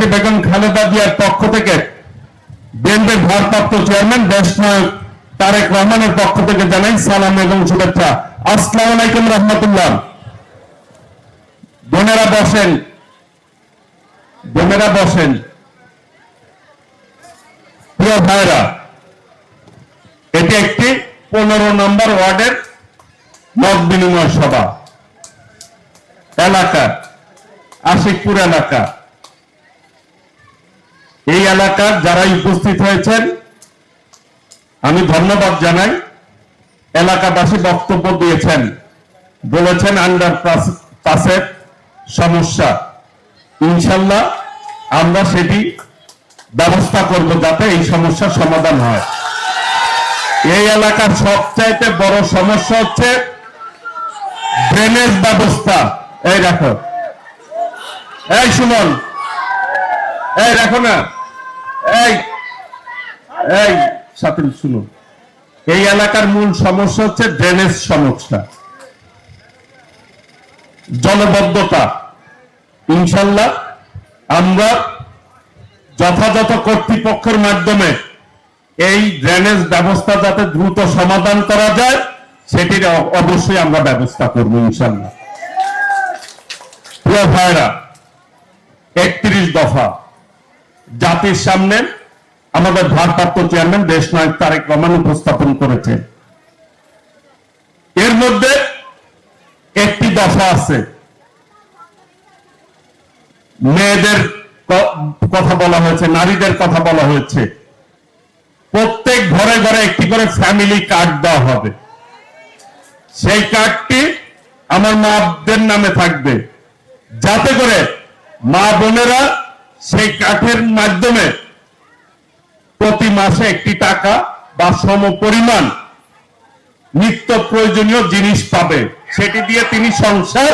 দেশনেত্রী বেগম খালেদা জিয়ার পক্ষ থেকে বিএনপির ভারপ্রাপ্ত চেয়ারম্যান দেশনায়ক তারেক রহমানের পক্ষ থেকে জানাই সালাম এবং শুভেচ্ছা। আসসালামু আলাইকুম রহমতুল্লাহ। বোনেরা বসেন, বোনেরা বসেন। প্রিয় ভাইরা, এটি একটি 15 নম্বর ওয়ার্ডের মত বিনিময় সভা এলাকা, আশিকপুর এলাকা। এই এলাকার যারা উপস্থিত হয়েছেন আমি ধন্যবাদ জানাই। এলাকাবাসী বক্তব্য দিয়েছেন, বলেছেন আন্ডারপাসের সমস্যা, ইনশাল্লাহ আমরা সেটি ব্যবস্থা করব যাতে এই সমস্যার সমাধান হয়। এই এলাকার সবচাইতে বড় সমস্যা হচ্ছে ড্রেনেজ ব্যবস্থা। এই রাখো, এই সুমন, এই রাখো না, এই এই সাথে শুনুন। এই এলাকার মূল সমস্যা হচ্ছে ড্রেনেজ সমস্যা, জলবদ্ধতা। ইনশাল্লাহ আমরা যথাযথ কর্তৃপক্ষের মাধ্যমে এই ড্রেনেজ ব্যবস্থা যাতে দ্রুত সমাধান করা যায় সেটির অবশ্যই আমরা ব্যবস্থা করব ইনশাল্লাহ। প্রিয় ভাইরা, 31 দফা জাতির সামনে আমাদের ভারপ্রাপ্ত চেয়ারম্যান দেশনায়ক তারেক রহমান উপস্থাপন করেছে। এর মধ্যে একটি দফা আছে মেয়েদের কথা বলা হয়েছে, নারীদের কথা বলা হয়েছে। প্রত্যেক ঘরে ঘরে একটি করে ফ্যামিলি কার্ড দেওয়া হবে। সেই কার্ডটি আমার মাদের নামে থাকবে, যাতে করে মা বোনেরা সেই কার্ডের মাধ্যমে প্রতি মাসে একটি টাকা বা সম পরিমাণ নিত্য প্রয়োজনীয় জিনিস পাবে, সেটি দিয়ে তিনি সংসার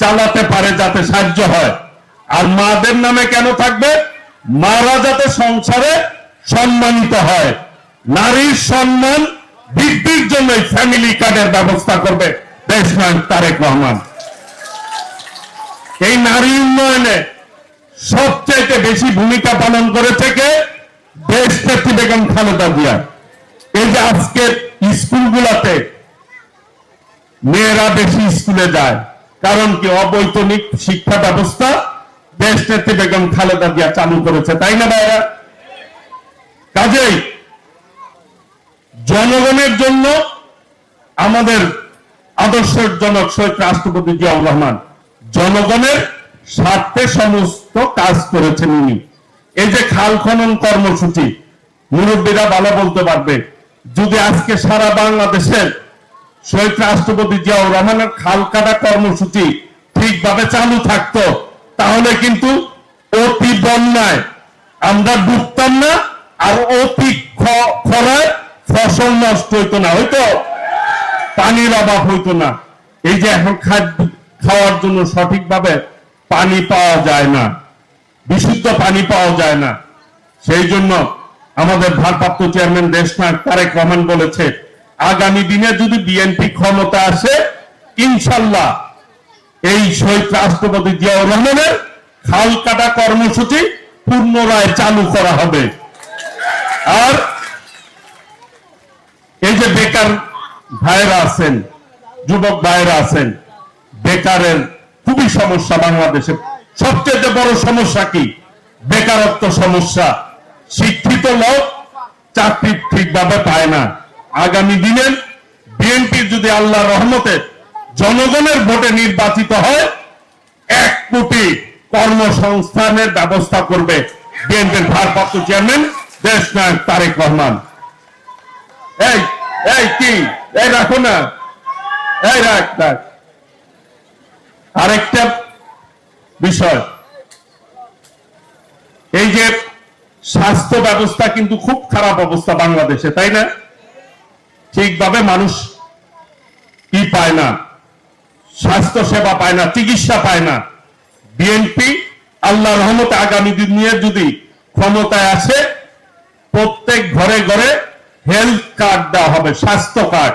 চালাতে পারে, যাতে সাহায্য হয়। আর মাদের নামে কেন থাকবে? মারা যাতে সংসারে সম্মানিত হয়। নারীর সম্মান বৃদ্ধির জন্য ফ্যামিলি কার্ডের ব্যবস্থা করবে দেশনায়ক তারেক রহমান। এই নারী উন্নয়নে সবচাইতে বেশি ভূমিকা পালন করেছে কে? দেশনেত্রী বেগম খালেদা জিয়া। এই যে আজকে স্কুলগুলোতে মেয়েরা বেশি স্কুলে যায়, কারণ কি? অবৈতনিক শিক্ষা ব্যবস্থা দেশনেত্রী বেগম খালেদা জিয়া চালু করেছে, তাই না ভাইরা? কাজেই জনগণের জন্য আমাদের আদর্শের জনক শহীদ রাষ্ট্রপতি জিয়াউর রহমান জনগণের স্বার্থে সমস্ত কাজ করেছেন উনি। এই যে খাল খনন কর্মসূচি, মুরব্বীরা ভালো বলতে পারবে, যদি আজকে সারা বাংলাদেশের শহীদ রাষ্ট্রপতি জিয়াউর রহমানের খাল কাটা কর্মসূচি ঠিকভাবে চালু থাকতো, তাহলে কিন্তু অতি বন্যায় আমরা ডুবতাম না, আর অতি খরায় ফসল নষ্ট হইতো না, হয়তো পানির অভাব হইতো না। এই যে এখন খাওয়ার জন্য সঠিকভাবে পানি পাওয়া যায় না, বিশুদ্ধ পানি পাওয়া যায় না, সেই জন্য আমাদের ভারপ্রাপ্ত চেয়ারম্যান দেশনায়ক তারেক রহমান বলেছে আগামী দিনে যদি বিএনপি ক্ষমতা আসে, ইনশাল্লাহ এই শহীদ রাষ্ট্রপতি জিয়াউর রহমানের খাল কাটা কর্মসূচি পুনরায় চালু করা হবে। আর এই যে বেকার ভাইরা আছেন, যুবক ভাইরা আছেন, বেকারের খুবই সমস্যা বাংলাদেশে। সবচেয়ে বড় সমস্যা কি? বেকারত্ব সমস্যা। শিক্ষিত লোক চাকরি ঠিকভাবে পায় না। আগামী দিনে বিএনপি যদি আল্লাহর রহমতে জনগণের ভোটে নির্বাচিত হয়, 1 কোটি কর্মসংস্থানের ব্যবস্থা করবে বিএনপির ভারপ্রাপ্ত চেয়ারম্যান দেশনায়ক তারেক রহমান। এই এই কি এই রাখো না, এই রাখ। আরেকটা বিষয়, এই যে স্বাস্থ্য ব্যবস্থা কিন্তু খুব খারাপ অবস্থা বাংলাদেশে, তাই না? ঠিকভাবে মানুষ কি পায় না, স্বাস্থ্য সেবা পায় না, চিকিৎসা পায় না। বিএনপি আল্লাহর রহমতে আগামী দিন নিয়ে যদি ক্ষমতায় আসে, প্রত্যেক ঘরে ঘরে হেলথ কার্ড দেওয়া হবে, স্বাস্থ্য কার্ড।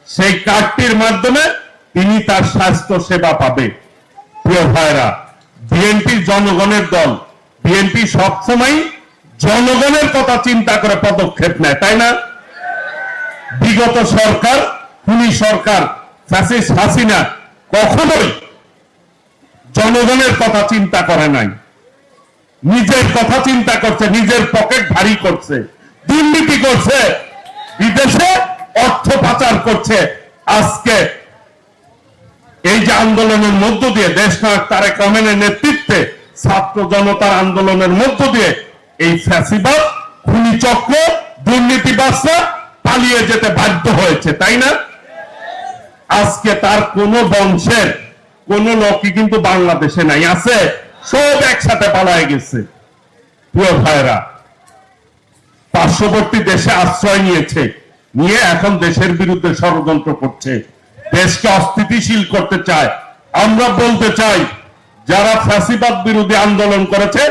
সেই কার্ডটির মাধ্যমে তিনি তার স্বাস্থ্য সেবা পাবে। প্রিয় ভাইরা, বিএনপি জনগণের দল, বিএনপি সবসময় জনগণের কথা চিন্তা করে পদক্ষেপ নেয়, তাই না? বিগত সরকার, খুনি সরকার ফ্যাসিস্ট হাসিনা কখনোই জনগণের কথা চিন্তা করে নাই। নিজের কথা চিন্তা করছে, নিজের পকেট ভারী করছে, দুর্নীতি করছে, বিদেশে অর্থ পাচার করছে। আজকে এই যে আন্দোলনের মধ্য দিয়ে দেশনায়ক তারেক রহমানের নেতৃত্বে ছাত্র জনতার আন্দোলনের মধ্য দিয়ে এই ফ্যাসিবাদ, খুনি চক্র, দুর্নীতিবাজরা পালিয়ে যেতে বাধ্য হয়েছে, তাই না? আজকে তার কোন বংশের কোন লোকই কিন্তু বাংলাদেশে নাই, আছে সব একসাথে পালায় গেছে। প্রিয় ভাইরা, পার্শ্ববর্তী দেশে আশ্রয় নিয়েছে, নিয়ে এখন দেশের বিরুদ্ধে ষড়যন্ত্র করছে, দেশকে অস্থিতিশীল করতে চায়। আমরা বলতে চাই, যারা ফ্যাসিবাদ বিরোধী আন্দোলন করেছে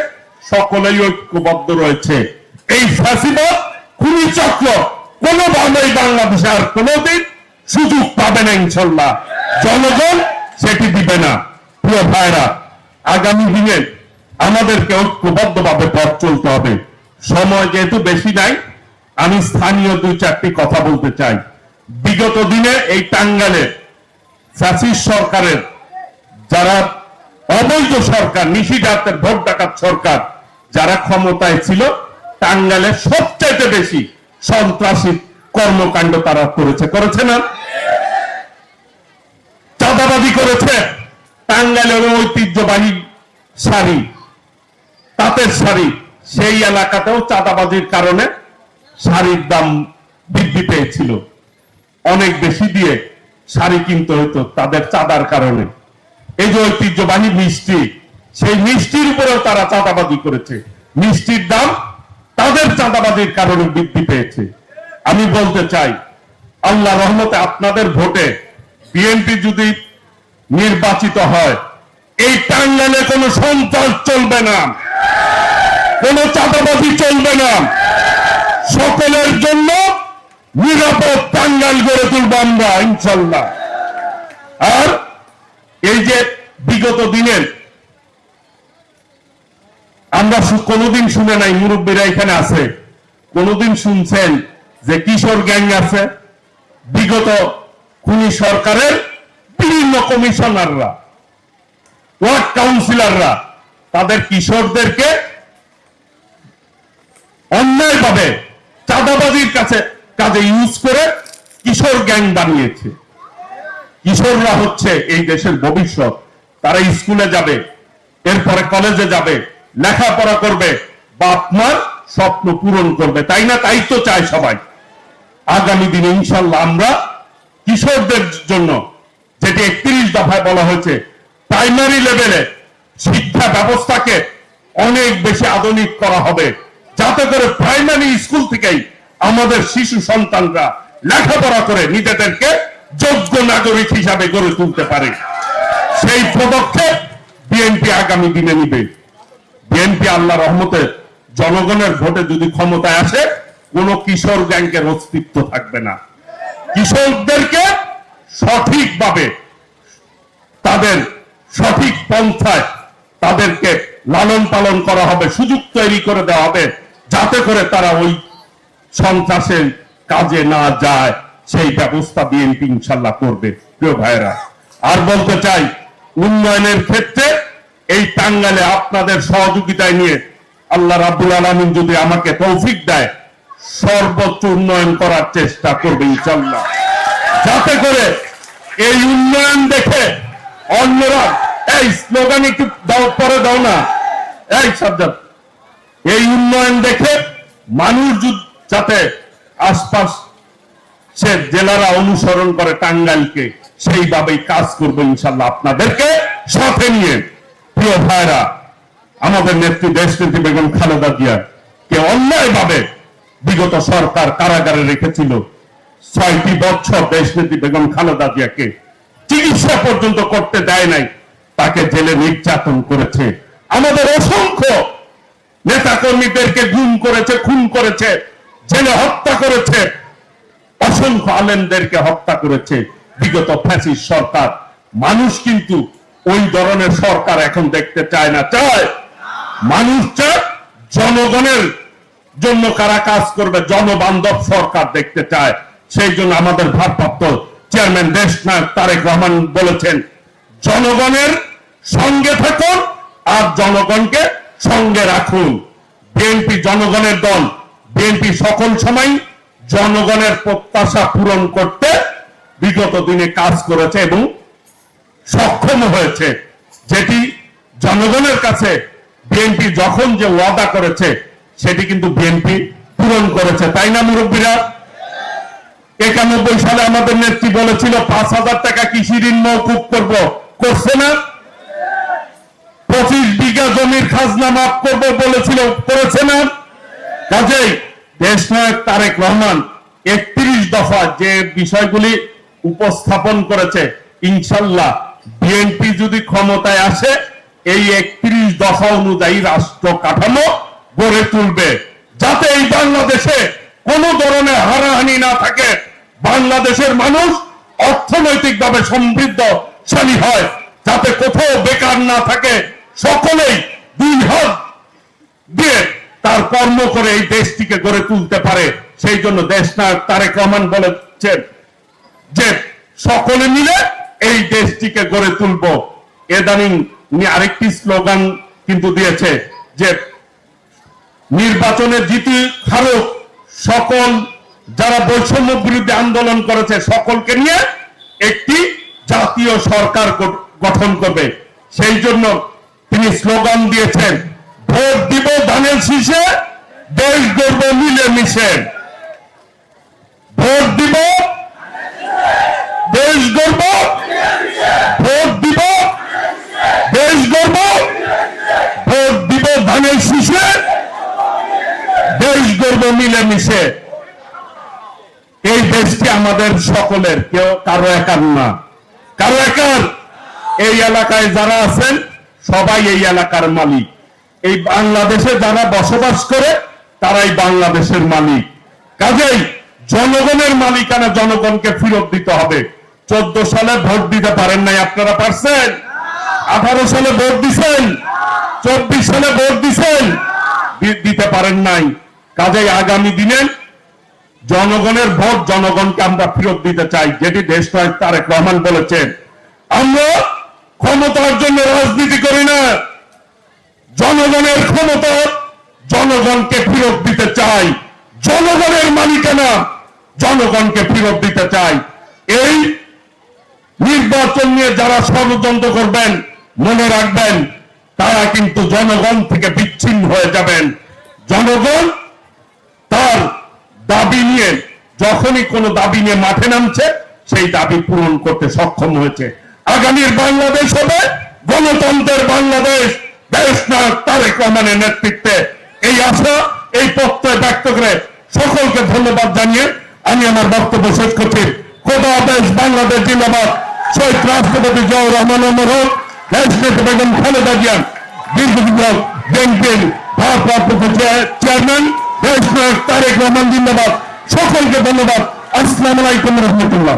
সকলেই ঐক্যবদ্ধ রয়েছে। এই ফ্যাসিবাদ, খুনি চক্র কোনোভাবেই বাংলাদেশে আর কোনোদিন সুযোগ পাবে না, ইনশাল্লাহ জনগণ সেটি দিবে না। প্রিয় ভাইরা, আগামী দিনে আমাদেরকে ঐক্যবদ্ধভাবে পথ চলতে হবে। সময় যেহেতু বেশি নাই, আমি স্থানীয় 2-4টি কথা বলতে চাই। বিগত দিনে এই টাঙ্গাইলে ফ্যাসিস্ট সরকারের যারা অবৈধ সরকার, নিশিরাতের ভোট ডাকাত সরকার যারা ক্ষমতায় ছিল, টাঙ্গাইলে সবচাইতে বেশি সন্ত্রাসী কর্মকাণ্ড তারা করেছে না? চাঁদাবাজি করেছে। টাঙ্গাইলের ঐতিহ্যবাহী শাড়ি, তাঁতের শাড়ি, সেই এলাকাতেও চাঁদাবাজির কারণে শাড়ির দাম বৃদ্ধি পেয়েছিল। অনেক বেশি দিয়ে শাড়ি কিনতে হতো তাদের চাঁদার কারণে। এই যে ঐতিহ্যবাহী মিষ্টি, সেই মিষ্টির উপরেও তারা চাঁদাবাজি করেছে। মিষ্টির দাম তাদের চাঁদাবাজির কারণে বৃদ্ধি পেয়েছে। আমি বলতে চাই, আল্লাহ রহমতে আপনাদের ভোটে বিএনপি যদি নির্বাচিত হয়, এই টাঙ্গাইলে কোনো সন্ত্রাস চলবে না, কোনো চাঁদাবাজি চলবে না। সকলের জন্য নিরাপদ টাঙ্গাইল গড়ে তুলব আমরা, ইনশাল্লাহ। আর এই যে বিগত দিনের আমরা কোনোদিন শুনে নাই, মুরব্বীরা এখানে আছে, কোনোদিন শুনছেন যে কিশোর গ্যাং আছে? বিগত খুনি সরকারের বিভিন্ন কমিশনাররা, ওয়ার্ড কাউন্সিলররা তাদের কিশোরদেরকে অন্যায়ভাবে চাঁদাবাজির কাজে ইউজ করে কিশোর গ্যাং বানিয়েছে। কিশোররা হচ্ছে এই দেশের ভবিষ্যৎ। তারা স্কুলে যাবে, এরপরে কলেজে যাবে, লেখাপড়া করবে, বাপ মার স্বপ্ন পূরণ করবে, তাই না? তাই তো চায় সবাই। আগামী দিনে ইনশাল্লাহ আমরা কিশোরদের জন্য, যেটি 31 দফায় বলা হয়েছে, প্রাইমারি লেভেলে শিক্ষা ব্যবস্থাকে অনেক বেশি আধুনিক করা হবে, যাতে করে প্রাইমারি স্কুল থেকেই আমাদের শিশু সন্তানরা লেখাপড়া করে নিজেদেরকে যোগ্য নাগরিক হিসাবে গড়ে তুলতে পারে। সেই পদক্ষেপ বিএনপি আগামী দিনে নিবে। বিএনপি আল্লাহ রহমতে জনগণের ভোটে যদি ক্ষমতায় আসে, কোন কিশোর গ্যাংকের অস্তিত্ব থাকবে না। কিশোরদেরকে সঠিকভাবে তাদের সঠিক পন্থায় তাদেরকে লালন পালন করা হবে, সুযোগ তৈরি করে দেওয়া হবে, যাতে করে তারা ওই সন্ত্রাসের কাজে না যায়। সেই ব্যবস্থা বিএনপি ইনশাল্লাহ করবে। প্রিয় ভাইরা, আর বলতে চাই, উন্নয়নের ক্ষেত্রে এই টাঙ্গাইলে আপনাদের সহযোগিতায় নিয়ে আল্লাহ রাব্বুল আলামিন যদি আমাকে তৌফিক দেয়, সর্বোচ্চ উন্নয়ন করার চেষ্টা করবে ইনশাল্লাহ, যাতে করে এই উন্নয়ন দেখে অন্যরা, এই স্লোগান একটু দাও, পরে দাও না, এই সাজ্জাদ, এই উন্নয়ন দেখে মানুষ যাতে আশপাশ সে জেলারা অনুসরণ করে টাঙ্গাইলকে, সেইভাবেই কাজ করবো ইনশাল্লাহ আপনাদেরকে সাথে নিয়ে। প্রিয় ভাইরা, আমাদের নেত্রী দেশনেত্রী বেগম খালেদা জিয়া কে অন্যায়ভাবে বিগত সরকার কারাগারে রেখেছিল। 6টি বছর দেশনেত্রী বেগম খালেদা জিয়াকে চিকিৎসা পর্যন্ত করতে দেয় নাই, তাকে জেলে নির্যাতন করেছে। আমাদের অসংখ্য নেতাকর্মীদেরকে গুম করেছে, খুন করেছে, জেলে হত্যা করেছে, অসংখ্য আলেমদেরকে হত্যা করেছে বিগত ফ্যাসিস্ট সরকার। মানুষ কিন্তু ওই ধরনের সরকার এখন দেখতে চায় না। চায় মানুষ চায় জনগণের জন্য কারা কাজ করবে, জনবান্ধব সরকার দেখতে চায়। সেই জন্য আমাদের ভারপ্রাপ্ত চেয়ারম্যান দেশনায়ক তারেক রহমান বলেছেন, জনগণের সঙ্গে থাকুন আর জনগণকে সঙ্গে রাখুন। বিএনপি জনগণের দল, বিএনপি সকল সময় জনগণের প্রত্যাশা পূরণ করতে বিগত দিনে কাজ করেছে এবং সক্ষম হয়েছে। যেটি জনগণের কাছে বিএনপি যখন যে ওয়াদা করেছে সেটি কিন্তু বিএনপি পূরণ করেছে, তাই না মুরব্বীরা? 91 সালে আমাদের নেত্রী বলেছিল 5,000 টাকা কৃষি ঋণ মওকুফ করব, করছে না? 25 বিঘা জমির খাজনা মাফ করব বলেছিল, করেছে না? কাজেই দেশনায়ক তারেক রহমান 31 দফা যে বিষয়গুলি উপস্থাপন করেছে, ইনশাল্লাহ বিএনপি যদি ক্ষমতায় আসে এই 31 দফা অনুযায়ী রাষ্ট্র কাঠামো গড়ে তুলবে, যাতে এই বাংলাদেশে কোন ধরনের হারাহানি না থাকে, বাংলাদেশের মানুষ অর্থনৈতিকভাবে সমৃদ্ধশালী হয়, যাতে কোথাও বেকার না থাকে, সকলেই দুই হাত দিয়ে তার কর্ম করে এই দেশটিকে গড়ে তুলতে পারে। সেই জন্য দেশনায়ক তারেক রহমান বলেছেন যে সকলে মিলে এই দেশটিকে গড়ে তুলব। এদানিং আরেকটি স্লোগান কিন্তু দিয়েছে যে নির্বাচনে জিতি হারুক, সকল যারা বৈষম্য বিরুদ্ধে আন্দোলন করেছে সকলকে নিয়ে একটি জাতীয় সরকার গঠন করবে। সেই জন্য তিনি স্লোগান দিয়েছেন, ভোট দিব ধানের শীষে, দেশ গড়ব মিলেমিশে। ভোট দিব, দেশ গড়ব, ভোট দিব, দেশ গড়ব, ভোট দিব ধানের শীষে, দেশ গড়ব মিলেমিশে। এই দেশটি আমাদের সকলের, কেউ কারো একার না, কারো একার। এই এলাকায় যারা আছেন সবাই এই এলাকার মালিক। এই বাংলাদেশে যারা বসবাস করে তারাই বাংলাদেশের মালিক। কাজেই জনগণের মালিকানা জনগণকে ফেরত দিতে হবে। 14 সালে ভোট দিতে পারেন নাই, আপনারা পারছেন? 18 সালে ভোট দিছেন, 24 সালে ভোট দিছেন, দিতে পারেন নাই। কাজেই আগামী দিনে জনগণের ভোট জনগণকে আমরা ফেরত দিতে চাই, যেটি দেশনায়ক তারেক রহমান বলেছেন। আমরা ক্ষমতার জন্য রাজনীতি করি না, জনগণের ক্ষমতা জনগণকে ফেরত দিতে চাই, জনগণের মালিকানা জনগণকে ফেরত দিতে চাই। এই নির্বাচন নিয়ে যারা ষড়যন্ত্র করবেন মনে রাখবেন তারা কিন্তু জনগণ থেকে বিচ্ছিন্ন হয়ে যাবেন। জনগণ তার দাবি নিয়ে যখনই কোনো দাবি নিয়ে মাঠে নামছে সেই দাবি পূরণ করতে সক্ষম হয়েছে। আগামীর বাংলাদেশ হবে গণতন্ত্রের বাংলাদেশ, দেশনায়ক তারেক রহমানের নেতৃত্বে। এই আশা, এই প্রত্যয় ব্যক্ত করে সকলকে ধন্যবাদ জানিয়ে আমি আমার বক্তব্য শেষ করছি। খোদা হাফেজ, বাংলাদেশ জিন্দাবাদ। শহীদ রাষ্ট্রপতি জিয়াউর রহমান অমর, দেশনেত্রী বেগম খালেদা জিয়া দীর্ঘদিন বিএনপির ভারপ্রাপ্ত চেয়ারম্যান দেশনায়ক তারেক রহমান জিন্দাবাদ। সকলকে ধন্যবাদ। আসসালামু আলাইকুম রহমতুল্লাহ।